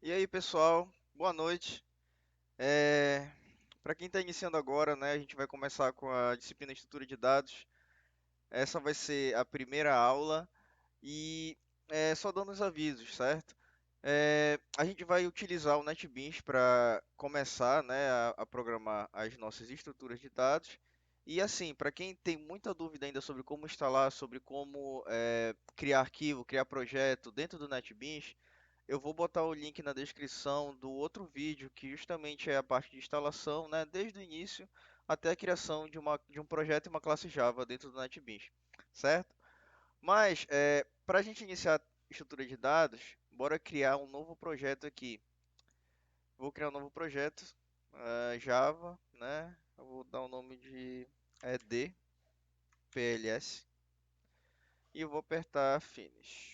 E aí, pessoal, boa noite. É... Para quem está iniciando agora, né, a gente vai começar com a disciplina de estrutura de dados. Essa vai ser a primeira aula e só dando os avisos, certo? A gente vai utilizar o NetBeans para começar, né, a programar as nossas estruturas de dados. E assim, para quem tem muita dúvida ainda sobre como instalar, sobre como criar arquivo, criar projeto dentro do NetBeans, eu vou botar o link na descrição do outro vídeo, que justamente é a parte de instalação, né, desde o início até a criação de um projeto e uma classe Java dentro do NetBeans, certo? Mas, para a gente iniciar a estrutura de dados, bora criar um novo projeto aqui. Vou criar um novo projeto, Java, né? Eu vou dar o nome de DPLS e eu vou apertar Finish.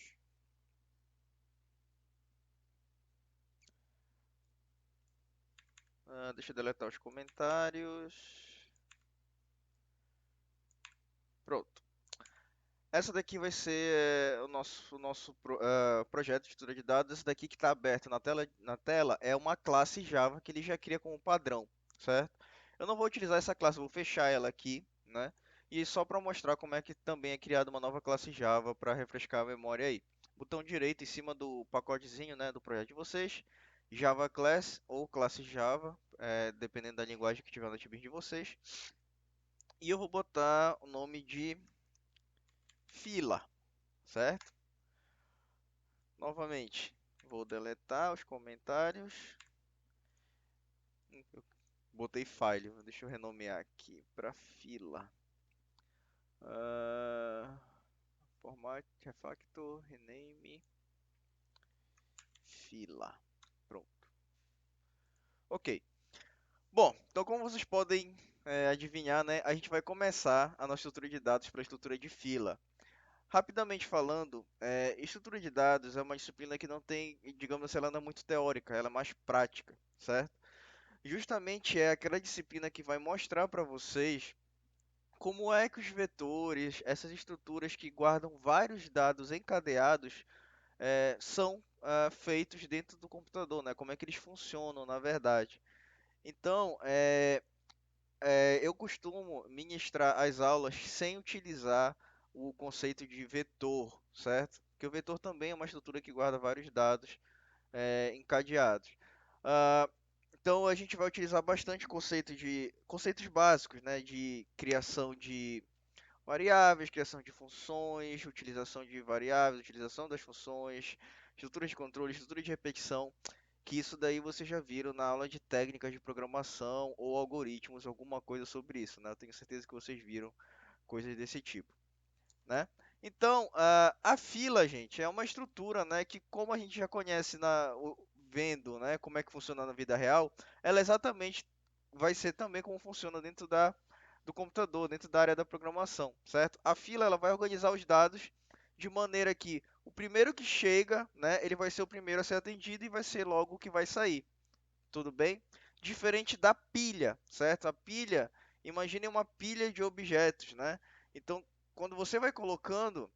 Deixa eu deletar os comentários. Pronto. Essa daqui vai ser o nosso projeto de estrutura de dados. Essa daqui que está aberto na tela é uma classe Java que ele já cria como padrão, certo? Eu não vou utilizar essa classe, eu vou fechar ela aqui, né? E só para mostrar como é que também é criada uma nova classe Java para refrescar a memória aí. Botão direito em cima do pacotezinho, né, do projeto de vocês, Java Class ou classe Java, dependendo da linguagem que tiver no NetBeans de vocês. E eu vou botar o nome de fila, certo? Novamente, vou deletar os comentários. Eu botei file, deixa eu renomear aqui para fila. Ah, format, refactor, rename, fila. Pronto. Ok. Bom, então como vocês podem adivinhar, né, a gente vai começar a nossa estrutura de dados para a estrutura de fila. Rapidamente falando, estrutura de dados é uma disciplina que não tem, digamos assim, ela não é muito teórica, ela é mais prática, certo? Justamente é aquela disciplina que vai mostrar para vocês como é que os vetores, essas estruturas que guardam vários dados encadeados, são feitos dentro do computador, né? Como é que eles funcionam, na verdade. Então, eu costumo ministrar as aulas sem utilizar o conceito de vetor, certo? Porque o vetor também é uma estrutura que guarda vários dados encadeados. Ah, então a gente vai utilizar bastante conceitos básicos, né, de criação de variáveis, criação de funções, utilização de variáveis, utilização das funções, estrutura de controle, estrutura de repetição, que isso daí vocês já viram na aula de técnicas de programação ou algoritmos, alguma coisa sobre isso, né? Eu tenho certeza que vocês viram coisas desse tipo, né? Então, a fila, gente, é uma estrutura, né, que como a gente já conhece vendo, né, como é que funciona na vida real, ela exatamente vai ser também como funciona dentro do computador, dentro da área da programação, certo? A fila ela vai organizar os dados de maneira que o primeiro que chega, né, ele vai ser o primeiro a ser atendido e vai ser logo o que vai sair, tudo bem? Diferente da pilha, certo? A pilha, imagine uma pilha de objetos, né? Então, quando você vai colocando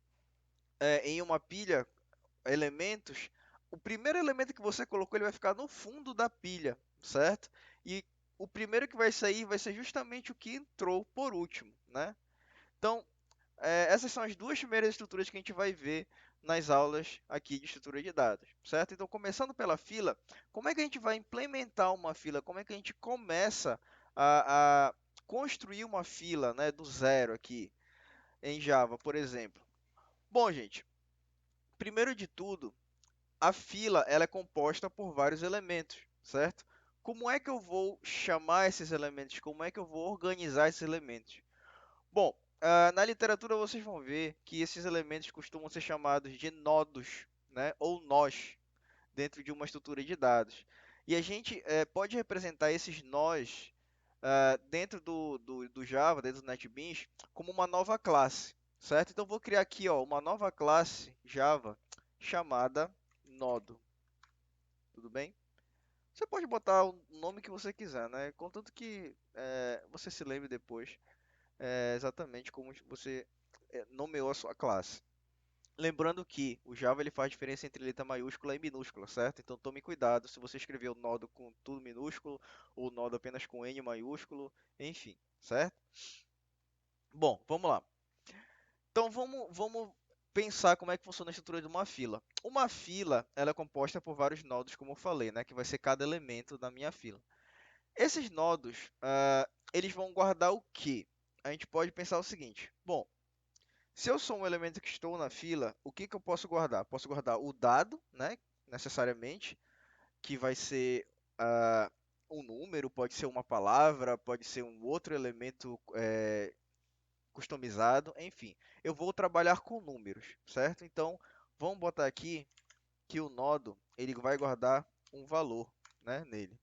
em uma pilha elementos, o primeiro elemento que você colocou ele vai ficar no fundo da pilha, certo? E o primeiro que vai sair vai ser justamente o que entrou por último, né? Então, essas são as duas primeiras estruturas que a gente vai ver nas aulas aqui de estrutura de dados, certo? Então, começando pela fila, como é que a gente vai implementar uma fila? Como é que a gente começa a construir uma fila, né, do zero aqui em Java, por exemplo? Bom, gente, primeiro de tudo, a fila ela é composta por vários elementos, certo? Como é que eu vou chamar esses elementos? Como é que eu vou organizar esses elementos? Bom, na literatura vocês vão ver que esses elementos costumam ser chamados de nodos, né? Ou nós, dentro de uma estrutura de dados. E a gente pode representar esses nós dentro do Java, dentro do NetBeans, como uma nova classe, certo? Então, vou criar aqui ó, uma nova classe Java chamada nodo, tudo bem? Você pode botar o nome que você quiser, né? Contanto que você se lembre depois exatamente como você nomeou a sua classe. Lembrando que o Java ele faz diferença entre letra maiúscula e minúscula, certo? Então tome cuidado se você escrever o nodo com tudo minúsculo ou o nodo apenas com N maiúsculo, enfim, certo? Bom, vamos lá. Então vamos pensar como é que funciona a estrutura de uma fila. Uma fila, ela é composta por vários nodos, como eu falei, né? Que vai ser cada elemento da minha fila. Esses nodos, eles vão guardar o quê? A gente pode pensar o seguinte: bom, se eu sou um elemento que estou na fila, o que que eu posso guardar? Posso guardar o dado, né? Necessariamente, que vai ser um número, pode ser uma palavra, pode ser um outro elemento customizado, enfim. Eu vou trabalhar com números, certo? Então, vamos botar aqui que o nodo ele vai guardar um valor, né, nele.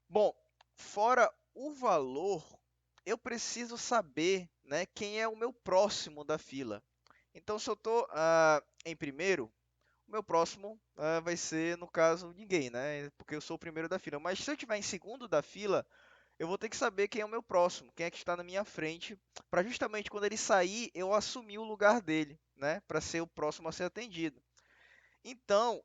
Bom, fora o valor, eu preciso saber, né, quem é o meu próximo da fila. Então, se eu estou em primeiro, o meu próximo vai ser, no caso, ninguém, né? Porque eu sou o primeiro da fila. Mas se eu estiver em segundo da fila, eu vou ter que saber quem é o meu próximo, quem é que está na minha frente, para justamente quando ele sair, eu assumir o lugar dele, né? Para ser o próximo a ser atendido. Então,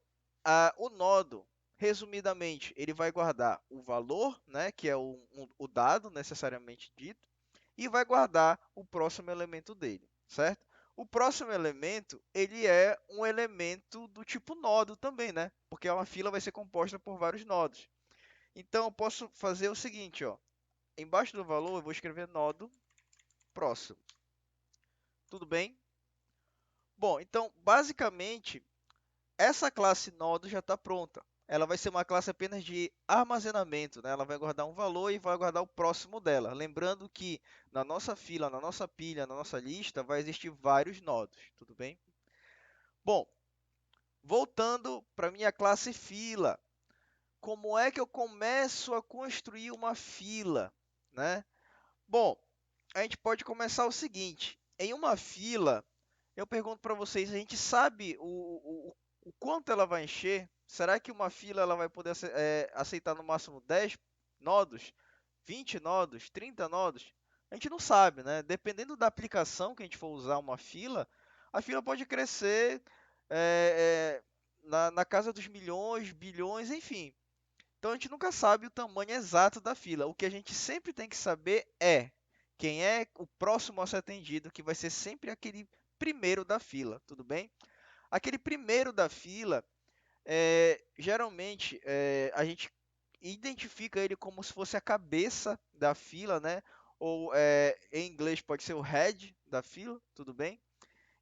o nodo, resumidamente, ele vai guardar o valor, né? Que é o dado necessariamente dito, e vai guardar o próximo elemento dele, certo? O próximo elemento, ele é um elemento do tipo nodo também, né? Porque uma fila vai ser composta por vários nodos. Então, eu posso fazer o seguinte, ó. Embaixo do valor, eu vou escrever nodo próximo. Tudo bem? Bom, então, basicamente, essa classe nodo já está pronta. Ela vai ser uma classe apenas de armazenamento, né? Ela vai guardar um valor e vai guardar o próximo dela. Lembrando que na nossa fila, na nossa pilha, na nossa lista, vai existir vários nodos, tudo bem? Bom, voltando para minha classe fila, como é que eu começo a construir uma fila, né? Bom, a gente pode começar o seguinte: em uma fila, eu pergunto para vocês, a gente sabe o quanto ela vai encher? Será que uma fila ela vai poder aceitar no máximo 10 nodos, 20 nodos, 30 nodos? A gente não sabe, né? Dependendo da aplicação que a gente for usar uma fila, a fila pode crescer na casa dos milhões, bilhões, enfim. Então a gente nunca sabe o tamanho exato da fila. O que a gente sempre tem que saber é quem é o próximo a ser atendido, que vai ser sempre aquele primeiro da fila, tudo bem? Aquele primeiro da fila, geralmente a gente identifica ele como se fosse a cabeça da fila, né? Ou em inglês pode ser o head da fila, tudo bem?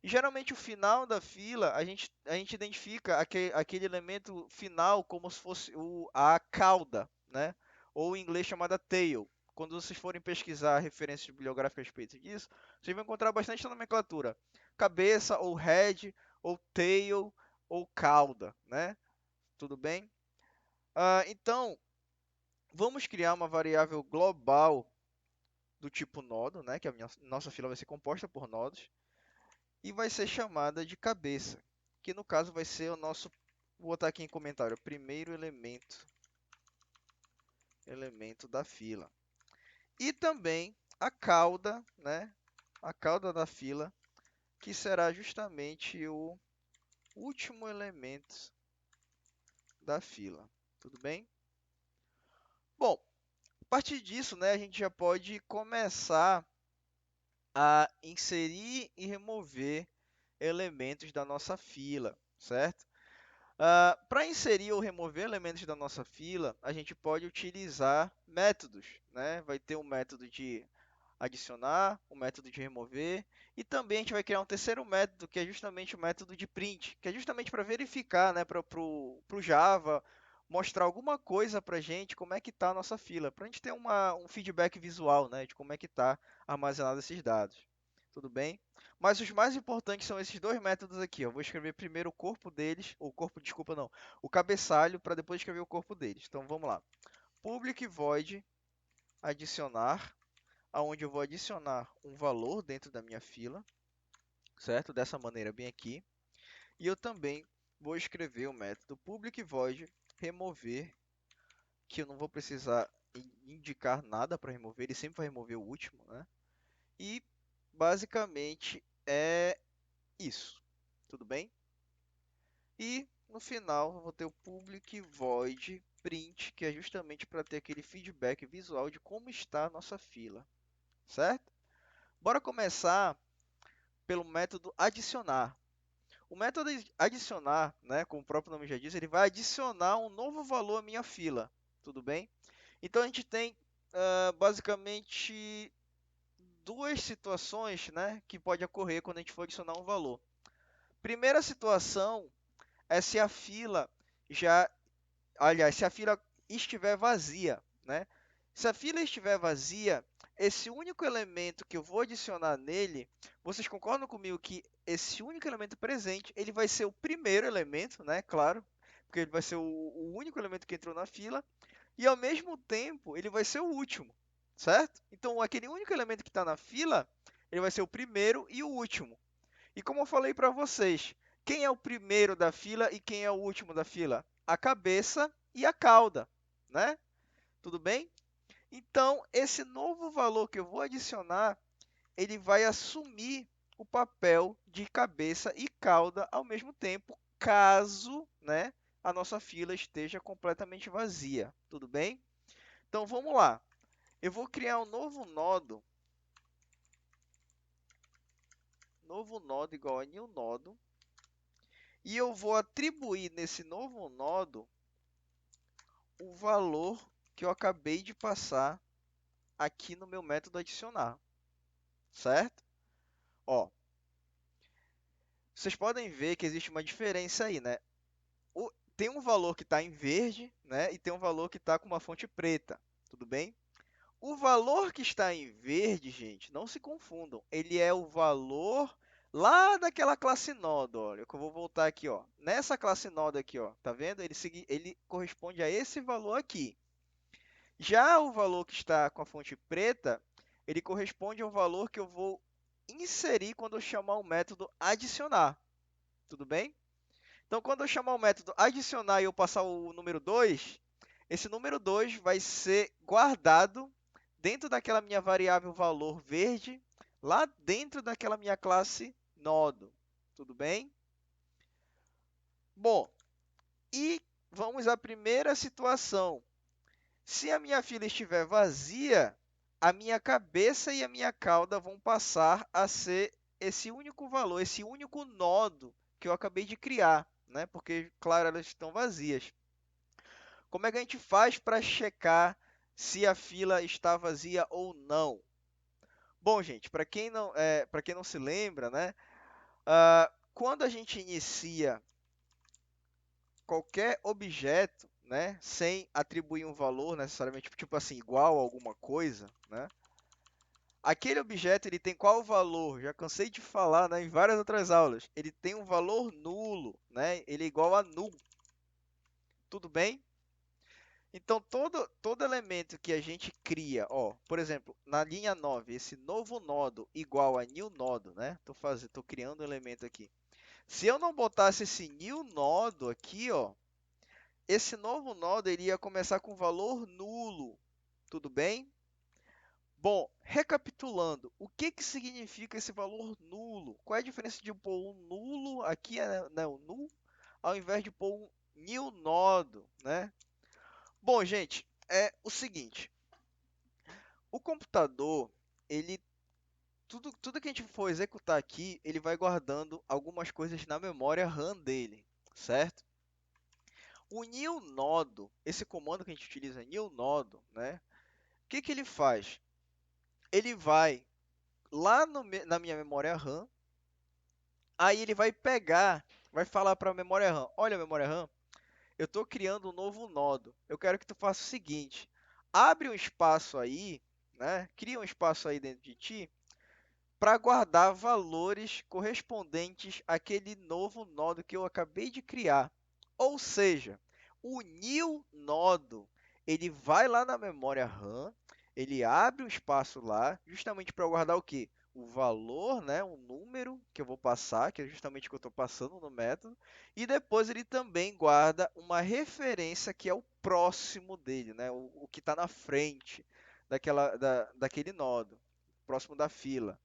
E geralmente o final da fila, a gente identifica aquele elemento final como se fosse a cauda, né? Ou em inglês chamada tail. Quando vocês forem pesquisar referências bibliográficas a respeito disso, vocês vão encontrar bastante nomenclatura. Cabeça, ou head, ou tail, ou cauda, né? Tudo bem? Então, vamos criar uma variável global do tipo nodo, né? Que nossa fila vai ser composta por nodos. E vai ser chamada de cabeça, que no caso vai ser o nosso, vou botar aqui em comentário, primeiro elemento da fila. E também a cauda, né? A cauda da fila, que será justamente o último elemento da fila. Tudo bem? Bom, a partir disso, né, a gente já pode começar a inserir e remover elementos da nossa fila, certo? Para inserir ou remover elementos da nossa fila, a gente pode utilizar métodos, né? Vai ter um método de adicionar, um método de remover, e também a gente vai criar um terceiro método, que é justamente o método de print, que é justamente para verificar, né, para o Java, mostrar alguma coisa para a gente, como é que está a nossa fila, para a gente ter um feedback visual, né, de como é que está armazenado esses dados. Tudo bem? Mas os mais importantes são esses dois métodos aqui. Eu vou escrever primeiro o corpo deles, o corpo, desculpa, não, o cabeçalho, para depois escrever o corpo deles. Então vamos lá. Public void adicionar, aonde eu vou adicionar um valor dentro da minha fila, certo? Dessa maneira bem aqui. E eu também vou escrever o método public void remover, que eu não vou precisar indicar nada para remover, ele sempre vai remover o último, né? E basicamente é isso. tudo bem? E no final eu vou ter o public void print, que é justamente para ter aquele feedback visual de como está a nossa fila, certo? Bora começar pelo método adicionar. O método adicionar, né, como o próprio nome já diz, ele vai adicionar um novo valor à minha fila, tudo bem? Então a gente tem basicamente duas situações, né, que pode ocorrer quando a gente for adicionar um valor. Primeira situação é se a fila já, aliás, se a fila estiver vazia, né? Se a fila estiver vazia, esse único elemento que eu vou adicionar nele, vocês concordam comigo que esse único elemento presente, ele vai ser o primeiro elemento, né? Claro, porque ele vai ser o único elemento que entrou na fila, e ao mesmo tempo ele vai ser o último, certo? Então aquele único elemento que está na fila, ele vai ser o primeiro e o último. E como eu falei para vocês, quem é o primeiro da fila e quem é o último da fila? A cabeça e a cauda, né? Tudo bem? Então, esse novo valor que eu vou adicionar, ele vai assumir o papel de cabeça e cauda ao mesmo tempo, caso, né, a nossa fila esteja completamente vazia. Tudo bem? Então, vamos lá. Eu vou criar um novo nodo igual a new nodo, e eu vou atribuir nesse novo nodo o valor que eu acabei de passar aqui no meu método adicionar, certo? Ó, vocês podem ver que existe uma diferença aí, né? Tem um valor que está em verde, né? E tem um valor que está com uma fonte preta, tudo bem? O valor que está em verde, gente, não se confundam, ele é o valor lá daquela classe Nodo, olha, que eu vou voltar aqui, ó. Nessa classe Nodo aqui, ó, tá vendo? Ele corresponde a esse valor aqui. Já o valor que está com a fonte preta, ele corresponde ao valor que eu vou inserir quando eu chamar o método adicionar, tudo bem? Então, quando eu chamar o método adicionar e eu passar o número 2, esse número 2 vai ser guardado dentro daquela minha variável valor verde, lá dentro daquela minha classe nodo, tudo bem? Bom, e vamos à primeira situação. Se a minha fila estiver vazia, a minha cabeça e a minha cauda vão passar a ser esse único valor, esse único nodo que eu acabei de criar, né? Porque, claro, elas estão vazias. Como é que a gente faz para checar se a fila está vazia ou não? Bom, gente, para quem não se lembra, né? Quando a gente inicia qualquer objeto, né, sem atribuir um valor necessariamente, tipo assim, igual a alguma coisa, né? Aquele objeto ele tem qual valor? Já cansei de falar, né, em várias outras aulas. Ele tem um valor nulo, né? Ele é igual a null. Tudo bem? Então todo elemento que a gente cria, ó, por exemplo, na linha 9, esse novo nodo igual a new nodo, né? Tô criando um elemento aqui. Se eu não botasse esse new nodo aqui, ó, esse novo nodo iria começar com valor nulo. Tudo bem? Bom, recapitulando, o que que significa esse valor nulo? Qual é a diferença de pôr um nulo aqui, né, o null, ao invés de pôr um new nodo, né? Bom, gente, é o seguinte, o computador, ele tudo que a gente for executar aqui, ele vai guardando algumas coisas na memória RAM dele, certo? O new nodo, esse comando que a gente utiliza, new nodo, né? O que que ele faz? Ele vai lá na minha memória RAM, aí ele vai pegar, vai falar para a memória RAM, olha memória RAM, eu estou criando um novo nodo, eu quero que tu faça o seguinte, abre um espaço aí, né? Cria um espaço aí dentro de ti, para guardar valores correspondentes àquele novo nodo que eu acabei de criar. Ou seja, o new nodo, ele vai lá na memória RAM, ele abre um espaço lá, justamente para guardar o quê? O valor, né, o número que eu vou passar, que é justamente o que eu estou passando no método, e depois ele também guarda uma referência que é o próximo dele, né, o que está na frente daquele nodo, próximo da fila.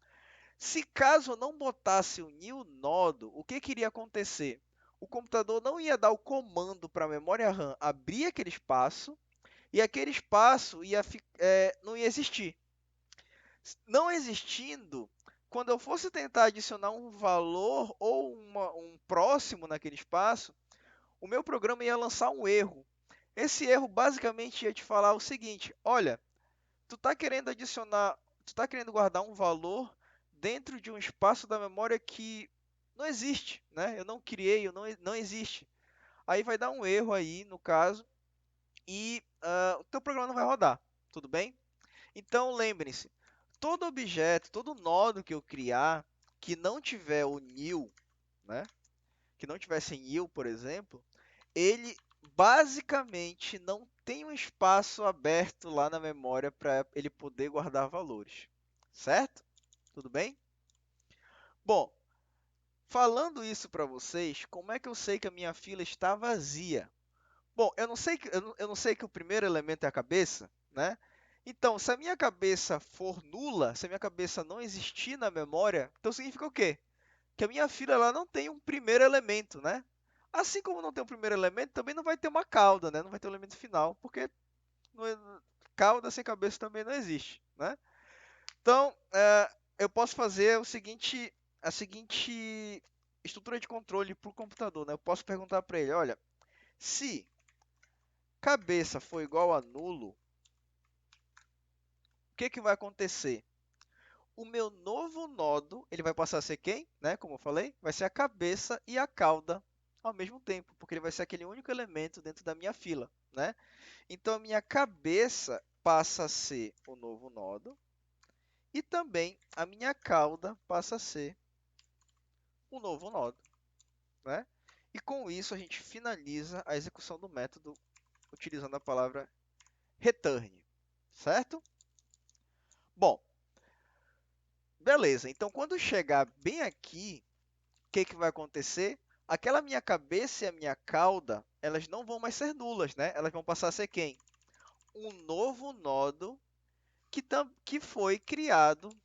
Se caso eu não botasse o new nodo, o que iria acontecer? O computador não ia dar o comando para a memória RAM abrir aquele espaço e aquele espaço não ia existir. Não existindo, quando eu fosse tentar adicionar um valor ou um próximo naquele espaço, o meu programa ia lançar um erro. Esse erro basicamente ia te falar o seguinte: olha, tu está querendo guardar um valor dentro de um espaço da memória que não existe, né? Eu não criei, não existe. Aí vai dar um erro aí, no caso, e o teu programa não vai rodar, tudo bem? Então lembrem-se, todo objeto, todo nodo que eu criar que não tiver o new, né? Que não tiver sem new, por exemplo, ele basicamente não tem um espaço aberto lá na memória para ele poder guardar valores, certo? Tudo bem? Bom, falando isso para vocês, como é que eu sei que a minha fila está vazia? Bom, eu não sei que o primeiro elemento é a cabeça, né? Então, se a minha cabeça for nula, se a minha cabeça não existir na memória, então significa o quê? Que a minha fila ela não tem um primeiro elemento, né? Assim como não tem um primeiro elemento, também não vai ter uma cauda, né? Não vai ter um elemento final, porque não é- cauda sem cabeça também não existe, né? Então, eu posso fazer a seguinte estrutura de controle para o computador, né? Eu posso perguntar para ele, olha, se cabeça for igual a nulo, o que vai acontecer? O meu novo nodo, ele vai passar a ser quem? Né? Como eu falei, vai ser a cabeça e a cauda ao mesmo tempo, porque ele vai ser aquele único elemento dentro da minha fila, né? Então, a minha cabeça passa a ser o novo nodo e também a minha cauda passa a ser um novo nodo, né? E com isso a gente finaliza a execução do método utilizando a palavra return, certo? Bom, beleza. Então, quando chegar bem aqui, o que vai acontecer? Aquela minha cabeça e a minha cauda, elas não vão mais ser nulas, né? Elas vão passar a ser quem? Um novo nodo que foi criado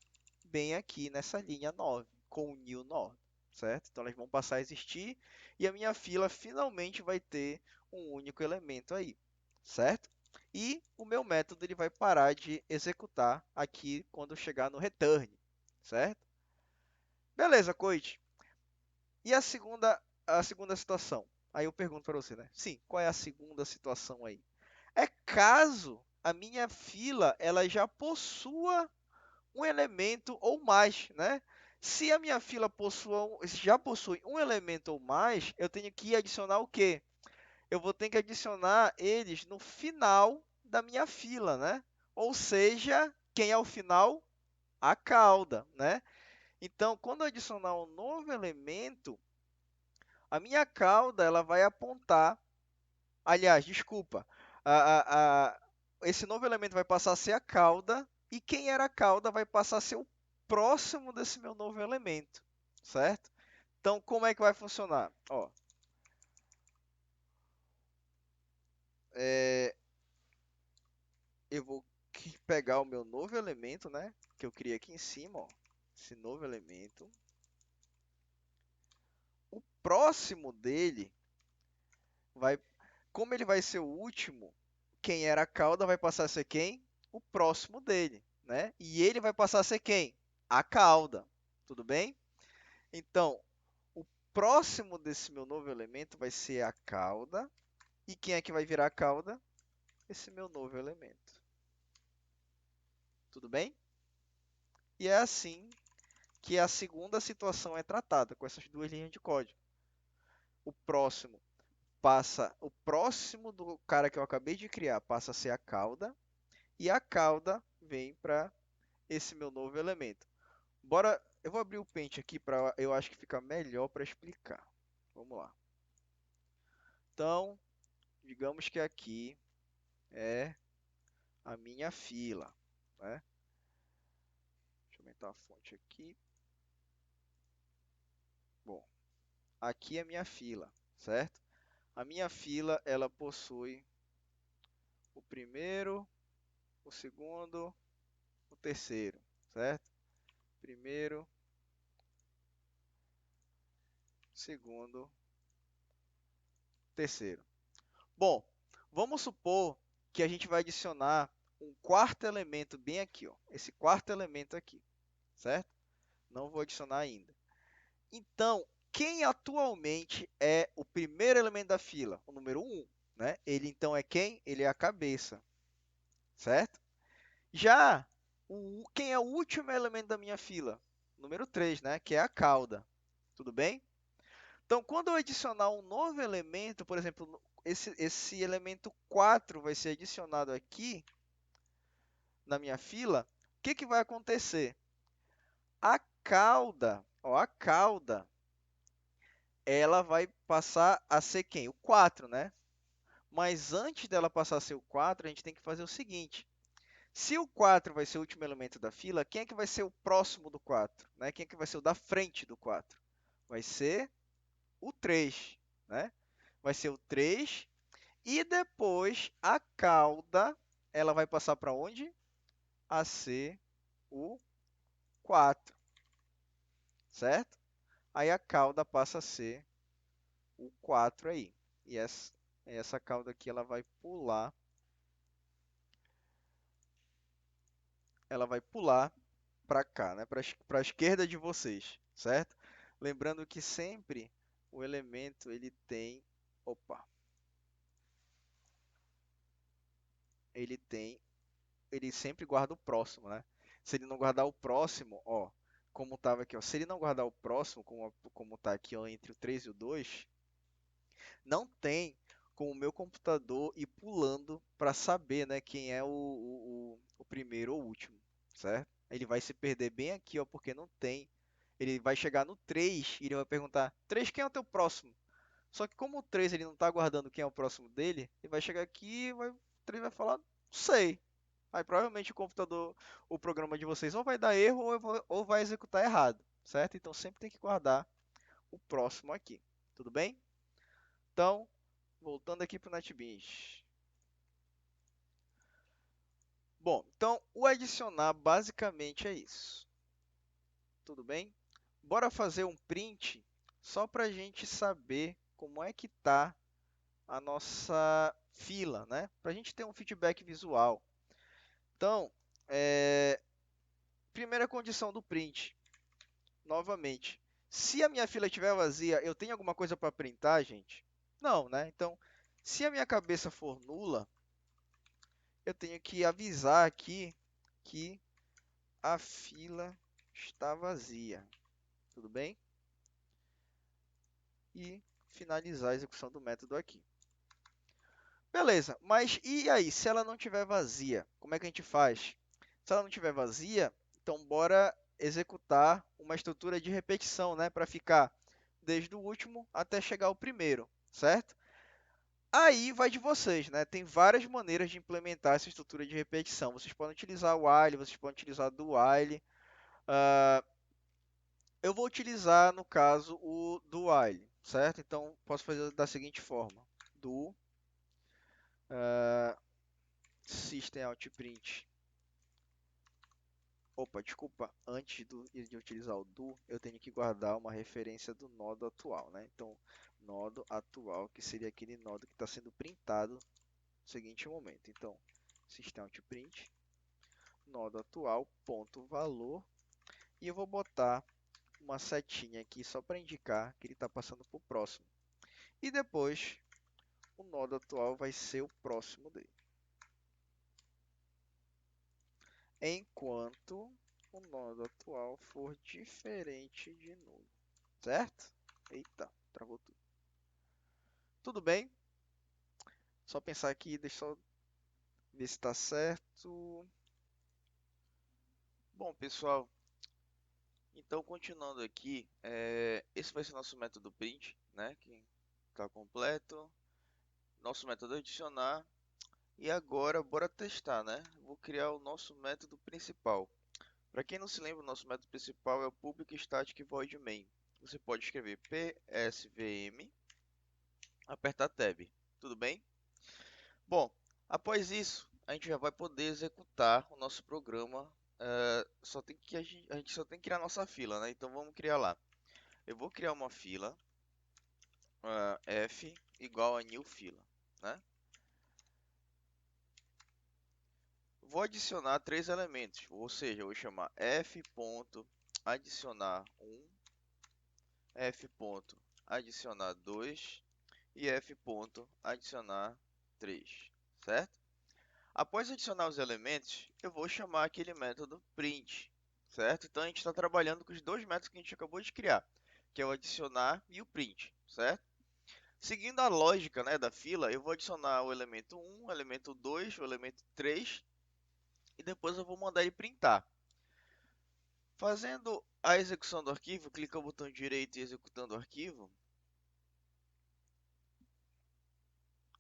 bem aqui nessa linha 9, com o new node, certo? Então elas vão passar a existir e a minha fila finalmente vai ter um único elemento aí, certo? E o meu método ele vai parar de executar aqui quando chegar no return, certo? Beleza, Coit. E a segunda situação? Aí eu pergunto para você, né? Sim, qual é a segunda situação aí? É caso a minha fila ela já possua um elemento ou mais, né? Se a minha fila já possui um elemento ou mais, eu tenho que adicionar o quê? Eu vou ter que adicionar eles no final da minha fila, né? Ou seja, quem é o final? A cauda, né? Então, quando eu adicionar um novo elemento, a minha cauda ela vai apontar. Aliás, desculpa. Esse novo elemento vai passar a ser a cauda, e quem era a cauda vai passar a ser o próximo desse meu novo elemento, certo? Então, como é que vai funcionar? Ó, é, eu vou pegar o meu novo elemento, né? Que eu criei aqui em cima, ó. Esse novo elemento. O próximo dele vai, como ele vai ser o último, quem era a cauda vai passar a ser quem? O próximo dele, né? E ele vai passar a ser quem? A cauda, tudo bem? Então, o próximo desse meu novo elemento vai ser a cauda. E quem é que vai virar a cauda? Esse meu novo elemento. Tudo bem? E é assim que a segunda situação é tratada, com essas duas linhas de código. O próximo do cara que eu acabei de criar passa a ser a cauda, e a cauda vem para esse meu novo elemento. Bora, eu vou abrir o Paint aqui para eu acho que fica melhor para explicar. Vamos lá. Então, digamos que aqui é a minha fila, né? Deixa eu aumentar a fonte aqui. Bom, aqui é a minha fila, certo? A minha fila ela possui o primeiro, o segundo, o terceiro, certo? Primeiro, segundo, terceiro. Bom, vamos supor que a gente vai adicionar um quarto elemento bem aqui, ó. Esse quarto elemento aqui, certo? Não vou adicionar ainda. Então, quem atualmente é o primeiro elemento da fila? O número um, né? Ele então é quem? Ele é a cabeça, certo? Já quem é o último elemento da minha fila? Número 3, né? Que é a cauda. Tudo bem? Então, quando eu adicionar um novo elemento, por exemplo, esse elemento 4 vai ser adicionado aqui na minha fila, o que, que vai acontecer? A cauda, ó, a cauda, ela vai passar a ser quem? O 4, né? Mas antes dela passar a ser o 4, a gente tem que fazer o seguinte. Se o 4 vai ser o último elemento da fila, quem é que vai ser o próximo do 4? Né? Quem é que vai ser o da frente do 4? Vai ser o 3, né? Vai ser o 3 e depois a cauda, ela vai passar para onde? A ser o 4, certo? Aí a cauda passa a ser o 4 aí. E essa cauda aqui ela vai pular para cá, né? Para a esquerda de vocês, certo? Lembrando que sempre o elemento opa, ele tem, ele sempre guarda o próximo, né? Se ele não guardar o próximo, ó, como estava aqui, ó, se ele não guardar o próximo, como tá aqui, ó, entre o 3 e o 2, não tem como o meu computador ir pulando para saber, né, quem é o primeiro ou último, certo? Ele vai se perder bem aqui, ó, porque não tem. Ele vai chegar no 3 e ele vai perguntar: 3, quem é o teu próximo? Só que como o 3 ele não está guardando quem é o próximo dele, ele vai chegar aqui e o 3 vai falar: não sei. Aí provavelmente o computador, o programa de vocês ou vai dar erro ou vai executar errado, certo? Então sempre tem que guardar o próximo aqui, tudo bem? Então, voltando aqui para o NetBeans. Bom, então o adicionar basicamente é isso. Tudo bem? Bora fazer um print só para a gente saber como é que está a nossa fila, né? Para a gente ter um feedback visual. Então, primeira condição do print, novamente. Se a minha fila estiver vazia, eu tenho alguma coisa para printar, gente? Não, né? Então, se a minha cabeça for nula, eu tenho que avisar aqui que a fila está vazia. Tudo bem? E finalizar a execução do método aqui. Beleza, mas e aí, se ela não estiver vazia, como é que a gente faz? Se ela não estiver vazia, então bora executar uma estrutura de repetição, né, para ficar desde o último até chegar ao primeiro, certo? Aí vai de vocês, né? Tem várias maneiras de implementar essa estrutura de repetição. Vocês podem utilizar o while, vocês podem utilizar do while. Eu vou utilizar, no caso, o do while, certo? Então, posso fazer da seguinte forma. Do system out print. Opa, desculpa. Antes de utilizar o do, eu tenho que guardar uma referência do nodo atual, né? Então, nodo atual, que seria aquele nodo que está sendo printado no seguinte momento. Então, system out print, nodo atual, ponto valor. E eu vou botar uma setinha aqui só para indicar que ele está passando para o próximo. E depois, o nodo atual vai ser o próximo dele. Enquanto o nodo atual for diferente de nulo. Certo? Eita, travou tudo. Tudo bem? Só pensar aqui, deixa eu ver se está certo. Bom, pessoal, então continuando aqui, esse vai ser nosso método print, né? Que está completo. Nosso método adicionar. E agora, bora testar, né? Vou criar o nosso método principal. Para quem não se lembra, o nosso método principal é o public static void main. Você pode escrever psvm, apertar tab, tudo bem? Bom, após isso, a gente já vai poder executar o nosso programa. A gente só tem que criar nossa fila, né? Então vamos criar lá. Eu vou criar uma fila, f igual a new fila, né? Vou adicionar três elementos, ou seja, eu vou chamar f ponto adicionar 1, f ponto adicionar 2 e f ponto adicionar 3, certo? Após adicionar os elementos, eu vou chamar aquele método print, certo? Então a gente está trabalhando com os dois métodos que a gente acabou de criar, que é o adicionar e o print, certo? Seguindo a lógica, né, da fila, eu vou adicionar o elemento 1, o elemento 2, o elemento 3 e depois eu vou mandar ele printar. Fazendo a execução do arquivo, clica no botão direito e executando o arquivo.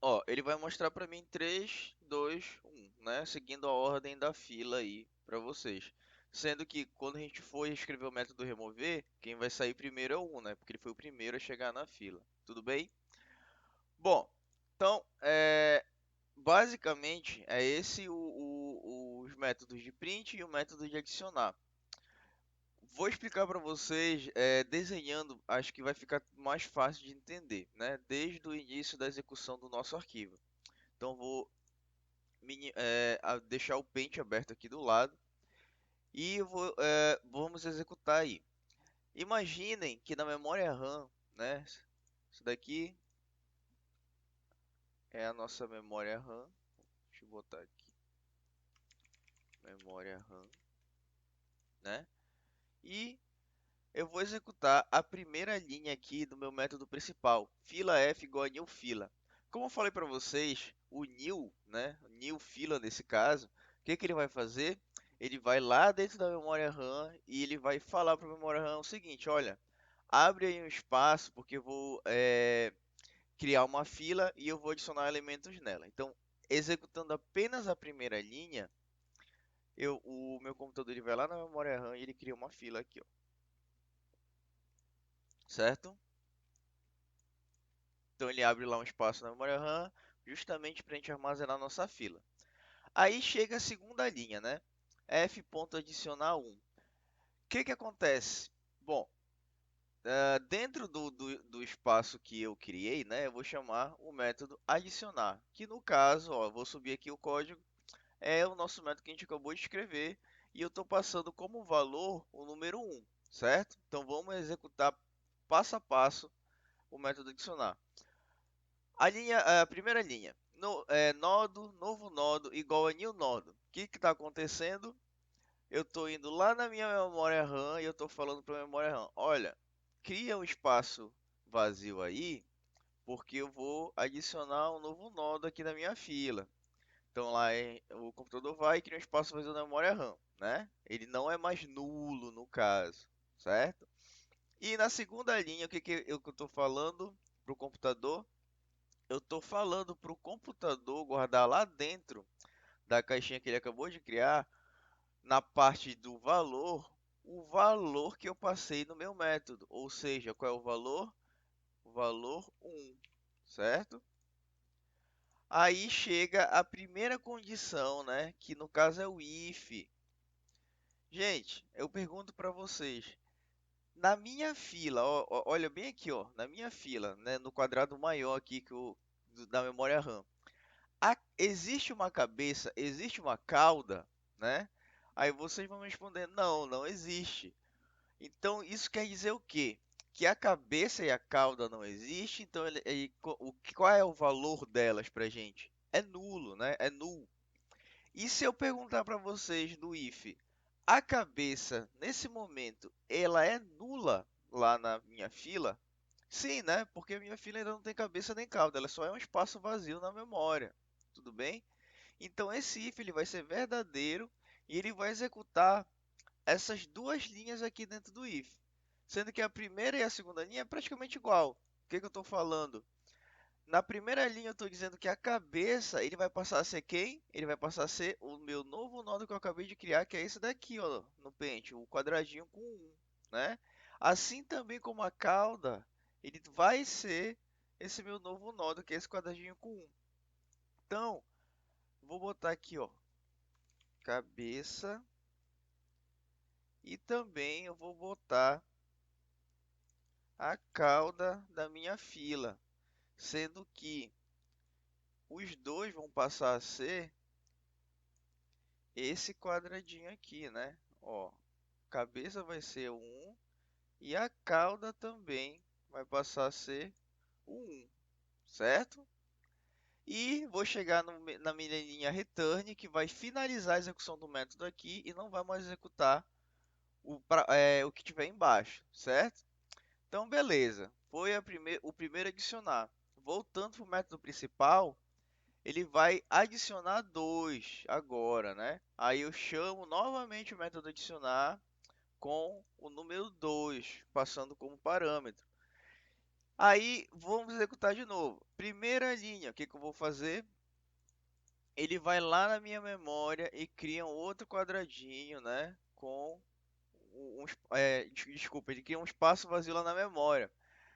Ó, ele vai mostrar para mim 3, 2, 1, né? Seguindo a ordem da fila aí para vocês. Sendo que quando a gente for escrever o método remover, quem vai sair primeiro é o 1, né? Porque ele foi o primeiro a chegar na fila. Tudo bem? Bom, então, basicamente é esse os métodos de print e o método de adicionar. Vou explicar para vocês desenhando, acho que vai ficar mais fácil de entender, né? Desde o início da execução do nosso arquivo. Então vou deixar o Paint aberto aqui do lado e vamos executar aí. Imaginem que na memória RAM, né? Isso daqui é a nossa memória RAM. Deixa eu botar aqui, memória RAM, né? E eu vou executar a primeira linha aqui do meu método principal, fila f igual a new fila. Como eu falei para vocês, o new, né, new fila nesse caso, o que que ele vai fazer? Ele vai lá dentro da memória RAM e ele vai falar para a memória RAM o seguinte, olha, abre aí um espaço porque eu vou criar uma fila e eu vou adicionar elementos nela. Então, executando apenas a primeira linha, o meu computador ele vai lá na memória RAM e ele cria uma fila aqui, ó, certo? Então ele abre lá um espaço na memória RAM, justamente para a gente armazenar nossa fila. Aí chega a segunda linha, né? F ponto adicionar 1. O que que acontece? Bom, dentro do espaço que eu criei, né, eu vou chamar o método adicionar, que no caso, ó, eu vou subir aqui o código, é o nosso método que a gente acabou de escrever, e eu estou passando como valor o número 1, certo? Então vamos executar passo a passo o método adicionar. A primeira linha, nodo, novo nodo, igual a new nodo. O que está acontecendo? Eu estou indo lá na minha memória RAM e eu estou falando para a memória RAM, olha, cria um espaço vazio aí, porque eu vou adicionar um novo nodo aqui na minha fila. Então lá o computador vai e cria um espaço vazio na memória RAM, né? Ele não é mais nulo no caso, certo? E na segunda linha, o que, que eu estou falando para o computador? Eu estou falando para o computador guardar lá dentro da caixinha que ele acabou de criar, na parte do valor, o valor que eu passei no meu método. Ou seja, qual é o valor? O valor 1, certo? Aí chega a primeira condição, né? Que no caso é o if. Gente, eu pergunto para vocês, na minha fila, olha bem aqui, ó, na minha fila, né, no quadrado maior aqui da memória RAM. Existe uma cabeça, existe uma cauda, né? Aí vocês vão me responder, não, não existe. Então isso quer dizer o quê? Que a cabeça e a cauda não existem, então qual é o valor delas pra gente? É nulo, né? É null. E se eu perguntar para vocês no if, a cabeça nesse momento ela é nula lá na minha fila? Sim, né? Porque a minha fila ainda não tem cabeça nem cauda, ela só é um espaço vazio na memória. Tudo bem? Então esse if ele vai ser verdadeiro e ele vai executar essas duas linhas aqui dentro do if. Sendo que a primeira e a segunda linha é praticamente igual. O que, que eu estou falando? Na primeira linha eu estou dizendo que a cabeça ele vai passar a ser quem? Ele vai passar a ser o meu novo nodo que eu acabei de criar, que é esse daqui, ó, no Paint, o quadradinho com 1, né? Assim também como a cauda, ele vai ser esse meu novo nodo, que é esse quadradinho com 1. Então, vou botar aqui, ó, cabeça e também eu vou botar a cauda da minha fila, sendo que os dois vão passar a ser esse quadradinho aqui, né? Ó, cabeça vai ser o 1 e a cauda também vai passar a ser o 1, certo? E vou chegar na minha linha return, que vai finalizar a execução do método aqui e não vai mais executar o que tiver embaixo, certo? Então, beleza. Foi o primeiro adicionar. Voltando para o método principal, ele vai adicionar 2 agora, né? Aí eu chamo novamente o método adicionar com o número 2 passando como parâmetro. Aí vamos executar de novo. Primeira linha, o que que eu vou fazer? Ele vai lá na minha memória e cria um outro quadradinho, né? Com desculpa, ele cria um espaço vazio lá na memória.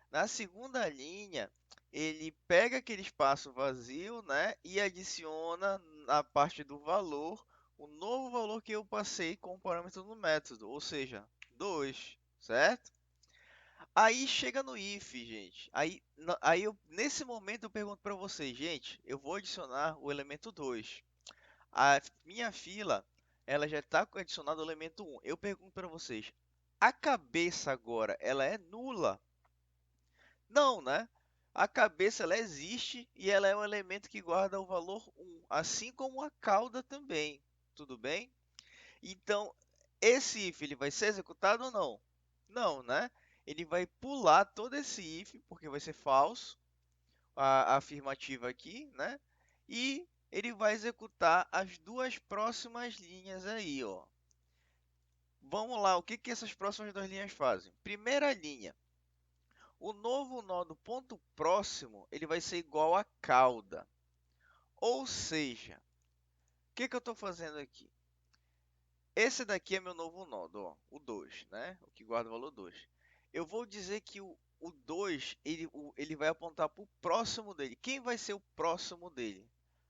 Na segunda linha, ele pega aquele espaço vazio, né, e adiciona na parte do valor o novo valor que eu passei com o parâmetro no método, ou seja, 2, certo? Aí chega no if, gente. Nesse momento eu pergunto para vocês, gente, eu vou adicionar o elemento 2. A minha fila, ela já está adicionada ao elemento 1. Eu pergunto para vocês, a cabeça agora, ela é nula? Não, né? A cabeça ela existe e ela é um elemento que guarda o valor 1, assim como a cauda também. Tudo bem? Então, esse if ele vai ser executado ou não? Não, né? Ele vai pular todo esse if, porque vai ser falso a afirmativa aqui, né? E ele vai executar as duas próximas linhas aí, ó. Vamos lá, o que que essas próximas duas linhas fazem? Primeira linha, o novo nó do ponto próximo, ele vai ser igual a cauda. Ou seja, o que que eu estou fazendo aqui? Esse daqui é meu novo nó, ó, o 2, né? O que guarda o valor 2. Eu vou dizer que o 2, ele vai apontar para o próximo dele. Quem vai ser o próximo dele?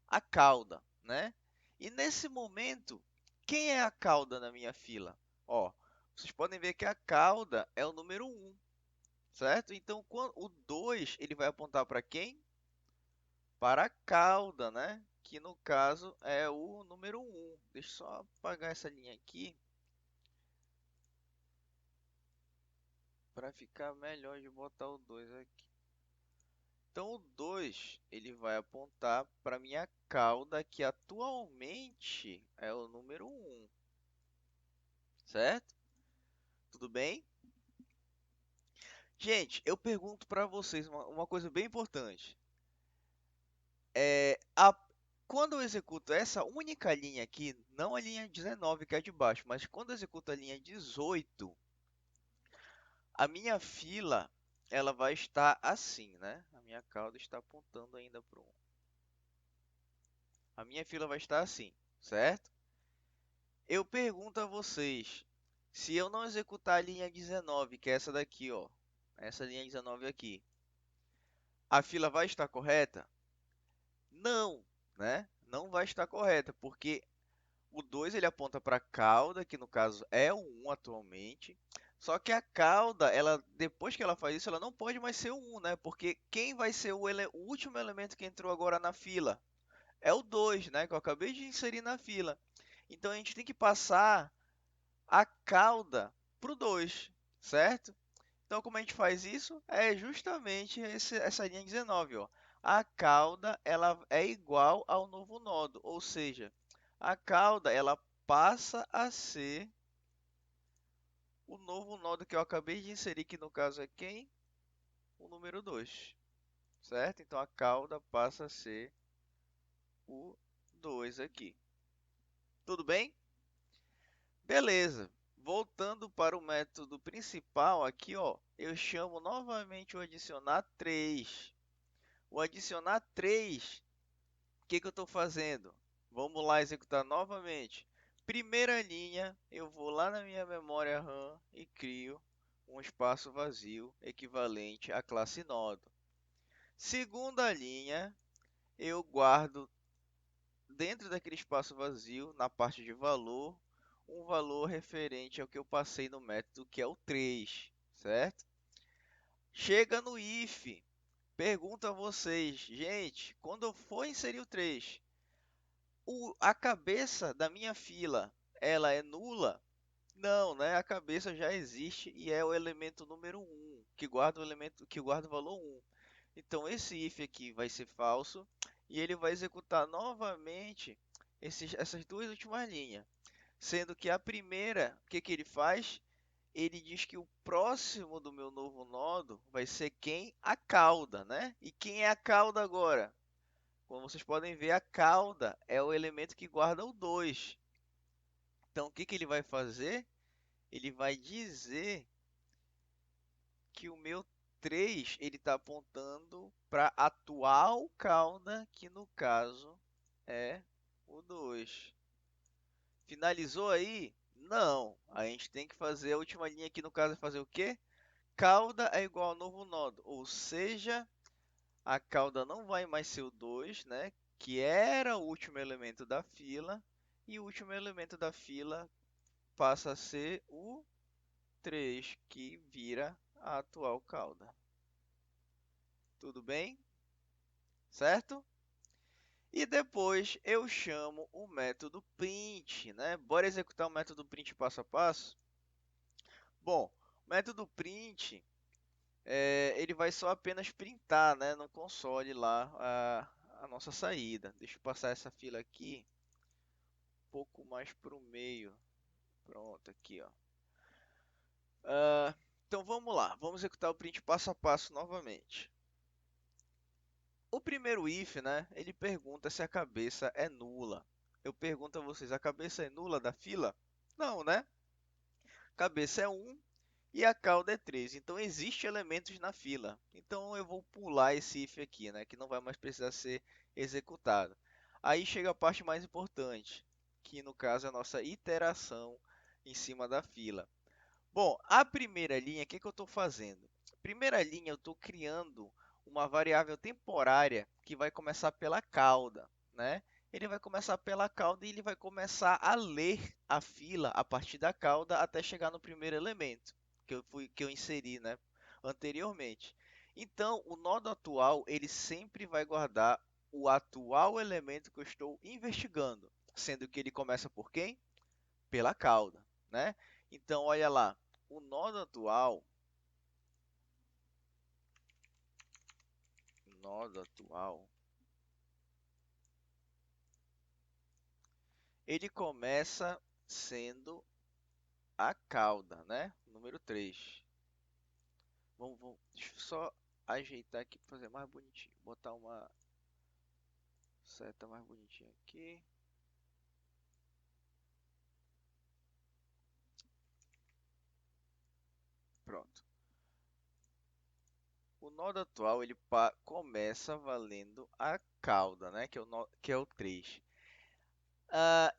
A cauda, né? E nesse momento, quem é a cauda na minha fila? Ó, vocês podem ver que a cauda é o número 1. Certo? Então, o 2 ele vai apontar para quem? Para a cauda, né? Que no caso é o número 1. Deixa eu só apagar essa linha aqui para ficar melhor de botar o 2 aqui. Então, o 2 ele vai apontar para minha cauda, que atualmente é o número 1. Certo? Tudo bem? Gente, eu pergunto para vocês uma coisa bem importante. É, quando eu executo essa única linha aqui, não a linha 19 que é de baixo, mas quando eu executo a linha 18, a minha fila ela vai estar assim, né? A minha cauda está apontando ainda para um. A minha fila vai estar assim, certo? Eu pergunto a vocês, se eu não executar a linha 19, que é essa daqui, ó, essa linha 19 aqui, a fila vai estar correta? Não, né? Não vai estar correta, porque o 2 ele aponta para a cauda, que no caso é o 1 atualmente. Só que a cauda, ela, depois que ela faz isso, ela não pode mais ser o 1, né? Porque quem vai ser o último elemento que entrou agora na fila? É o 2, né? Que eu acabei de inserir na fila. Então a gente tem que passar a cauda para o 2, certo? Então, como a gente faz isso? É justamente essa linha 19, ó. A cauda ela é igual ao novo nodo, ou seja, a cauda ela passa a ser o novo nodo que eu acabei de inserir, que no caso é quem? O número 2, certo? Então a cauda passa a ser o 2 aqui. Tudo bem? Beleza. Voltando para o método principal aqui, ó, eu chamo novamente o adicionar 3. O adicionar 3, o que que eu estou fazendo? Vamos lá executar novamente. Primeira linha, eu vou lá na minha memória RAM e crio um espaço vazio equivalente à classe nodo. Segunda linha, eu guardo dentro daquele espaço vazio, na parte de valor, um valor referente ao que eu passei no método, que é o 3, certo? Chega no if, pergunta a vocês, gente, quando eu for inserir o 3, a cabeça da minha fila, ela é nula? Não, né? A cabeça já existe e é o elemento número um que guarda o elemento que guarda o valor um. Então esse if aqui vai ser falso e ele vai executar novamente essas duas últimas linhas, sendo que a primeira, o que que ele faz? Ele diz que o próximo do meu novo nodo vai ser quem? A cauda, né? E quem é a cauda agora? Como vocês podem ver, a cauda é o elemento que guarda o 2. Então, o que que ele vai fazer? Ele vai dizer que o meu 3 ele está apontando para a atual cauda, que no caso é o 2. Finalizou aí? Não. A gente tem que fazer a última linha aqui, no caso, é fazer o quê? Cauda é igual ao novo nodo, ou seja, a cauda não vai mais ser o 2, né? Que era o último elemento da fila, e o último elemento da fila passa a ser o 3, que vira a atual cauda. Tudo bem? Certo? E depois eu chamo o método print, né? Bora executar o método print passo a passo? Bom, o método print, ele vai só apenas printar, né, no console lá a nossa saída. Deixa eu passar essa fila aqui um pouco mais para o meio. Pronto, aqui, ó. Então vamos lá, vamos executar o print passo a passo novamente. O primeiro if, né, ele pergunta se a cabeça é nula. Eu pergunto a vocês, a cabeça é nula da fila? Não, né? Cabeça é 1 e a cauda é 3. Então, existem elementos na fila. Então, eu vou pular esse if aqui, né, que não vai mais precisar ser executado. Aí chega a parte mais importante, que no caso é a nossa iteração em cima da fila. Bom, a primeira linha, o que que eu estou fazendo? Primeira linha, eu estou criando uma variável temporária que vai começar pela cauda, né? Ele vai começar pela cauda e ele vai começar a ler a fila a partir da cauda até chegar no primeiro elemento que eu inseri, né, anteriormente. Então, o nodo atual, ele sempre vai guardar o atual elemento que eu estou investigando, sendo que ele começa por quem? Pela cauda, né? Então, olha lá, o nodo atual, ele começa sendo a cauda, né? Número 3. Deixa eu só ajeitar aqui para fazer mais bonitinho. Botar uma seta mais bonitinha aqui. Pronto. O nodo atual ele começa valendo a cauda, né? Que é o 3.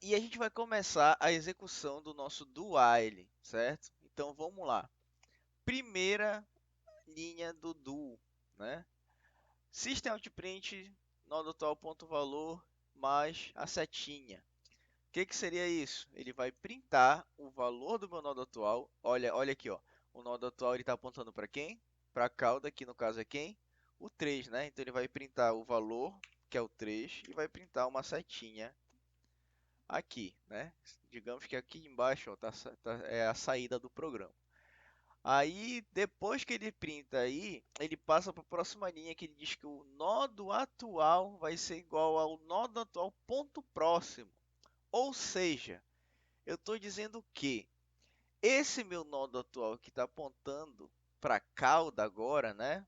E a gente vai começar a execução do nosso do while, certo? Então vamos lá. Primeira linha do do, né? System out print nodo atual ponto valor mais a setinha. O que que seria isso? Ele vai printar o valor do meu nodo atual. Olha aqui, ó. O nodo atual ele está apontando para quem? Para a cauda, que no caso é quem? O 3, né? Então ele vai printar o valor, que é o 3, e vai printar uma setinha aqui, né? Digamos que aqui embaixo, ó, é a saída do programa. Aí, depois que ele printa aí, ele passa para a próxima linha que ele diz que o nodo atual vai ser igual ao nodo atual ponto próximo. Ou seja, eu estou dizendo que esse meu nodo atual que está apontando para a cauda agora, né?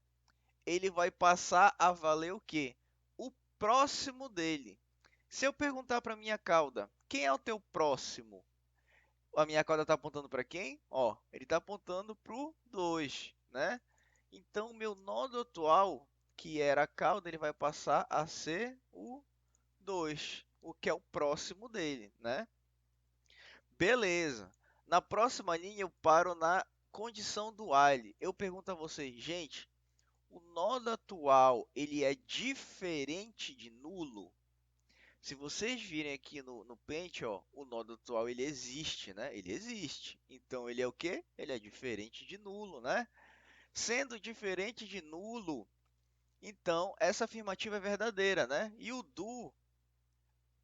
Ele vai passar a valer o quê? O próximo dele. Se eu perguntar para minha cauda, quem é o teu próximo? A minha cauda está apontando para quem? Ó, ele está apontando para o 2, né? Então, o meu nodo atual, que era a cauda, ele vai passar a ser o 2, o que é o próximo dele, né? Beleza. Na próxima linha, eu paro na condição do while. Eu pergunto a vocês, gente, o nodo atual, ele é diferente de nulo? Se vocês virem aqui no Paint, ó, o nodo atual ele existe, né? Ele existe. Então ele é o quê? Ele é diferente de nulo, né? Sendo diferente de nulo, então essa afirmativa é verdadeira, né? E o do,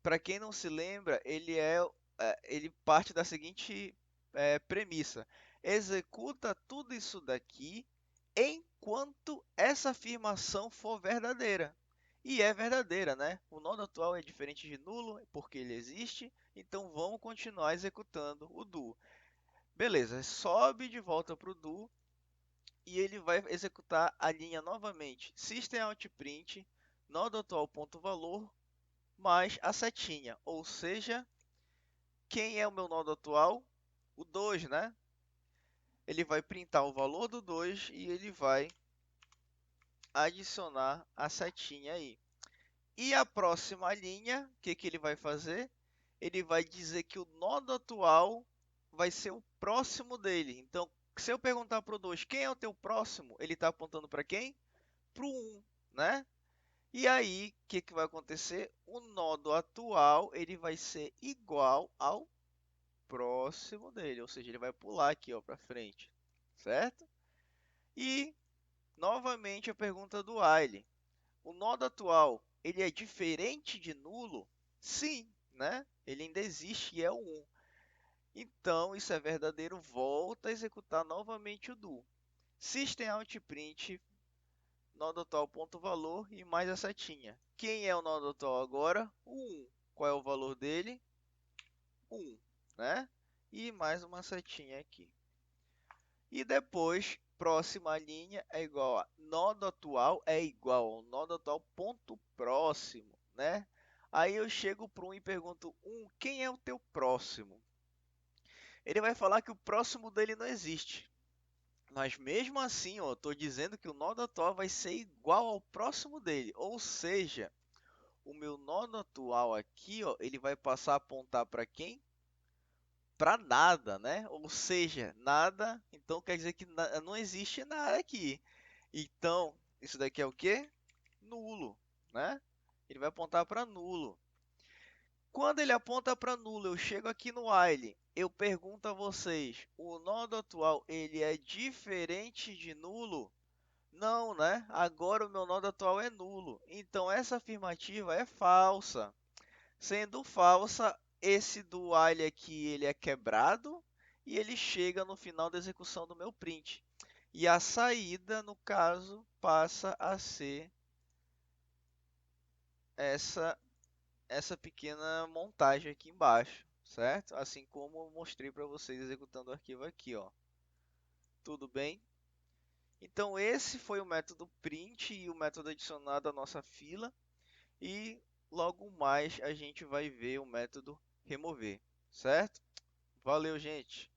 para quem não se lembra, ele parte da seguinte premissa: executa tudo isso daqui enquanto essa afirmação for verdadeira. E é verdadeira, né? O nó atual é diferente de nulo porque ele existe, então vamos continuar executando o do. Beleza, sobe de volta para o do e ele vai executar a linha novamente. System.out.print, nó atual ponto valor mais a setinha, ou seja, quem é o meu nó atual? O 2, né? Ele vai printar o valor do 2 e ele vai adicionar a setinha aí. E a próxima linha, o que ele vai fazer? Ele vai dizer que o nó atual vai ser o próximo dele. Então, se eu perguntar para o 2, quem é o teu próximo? Ele está apontando para quem? Para o 1, né? E aí, o que vai acontecer? O nó atual ele vai ser igual ao próximo dele, ou seja, ele vai pular aqui para frente, certo? E, novamente, a pergunta do while. O nó atual, ele é diferente de nulo? Sim, né? Ele ainda existe e é o 1. Então, isso é verdadeiro, volta a executar novamente o do. System.out.print, nó atual ponto valor e mais a setinha. Quem é o nó atual agora? O 1. Qual é o valor dele? 1, né? E mais uma setinha aqui. E depois, próxima linha é igual a nó atual é igual ao nó atual ponto próximo, né? Aí eu chego para um e pergunto, quem é o teu próximo? Ele vai falar que o próximo dele não existe. Mas mesmo assim, ó, estou dizendo que o nó atual vai ser igual ao próximo dele. Ou seja, o meu nó atual aqui, ó, ele vai passar a apontar para quem? Para nada, né? Ou seja, nada, então quer dizer que não existe nada aqui. Então, isso daqui é o quê? Nulo, né? Ele vai apontar para nulo. Quando ele aponta para nulo, eu chego aqui no while, eu pergunto a vocês, o nó atual ele é diferente de nulo? Não, né? Agora o meu nó atual é nulo. Então essa afirmativa é falsa. Sendo falsa, esse do while aqui ele é quebrado e ele chega no final da execução do meu print. E a saída, no caso, passa a ser essa essa pequena montagem aqui embaixo, certo? Assim como eu mostrei para vocês executando o arquivo aqui, ó. Tudo bem? Então esse foi o método print e o método adicionado à nossa fila. E logo mais a gente vai ver o método remover, certo? Valeu, gente!